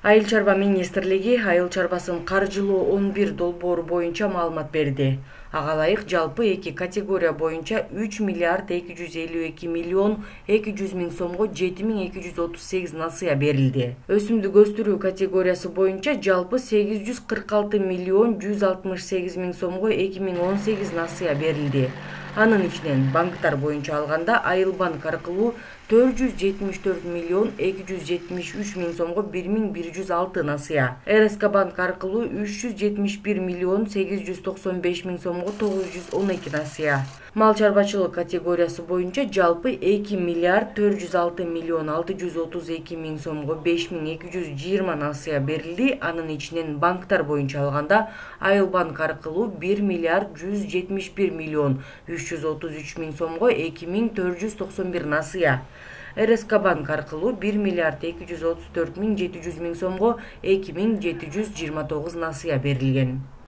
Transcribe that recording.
Айыл чарба министрлиги айыл чарбасын каржылоо 11 долбоору боюнча маалымат берди. Ага ылайык жалпы эки категория боюнча 3 миллиард 252 миллион 200 миң сомго 7238 насыя берилди. Өсүмдүк өстүрүү категориясы боюнча жалпы 846 миллион 168 миң сомго 2018 насыя берилди. Анын ичинен банктар боюнча алганда Айыл банк аркылуу 474 миллион 273 миң сомго 1106 насыя, РСК банк аркылуу 371 миллион 895 миң сомго 912 насыя. Мал чарбачылык категориясы боюнча жалпы 2 миллиард 406 миллион 632 миң сомго 5220 насыя берилди. Анын ичинен банктар боюнча алганда Айыл банк аркылуу 1 миллиард 171 миллион 333 миң сомго 2491 насыя. РСК банк аркылуу 1 миллиард 234 миң 700 миң сомго 2729 насыя берилген.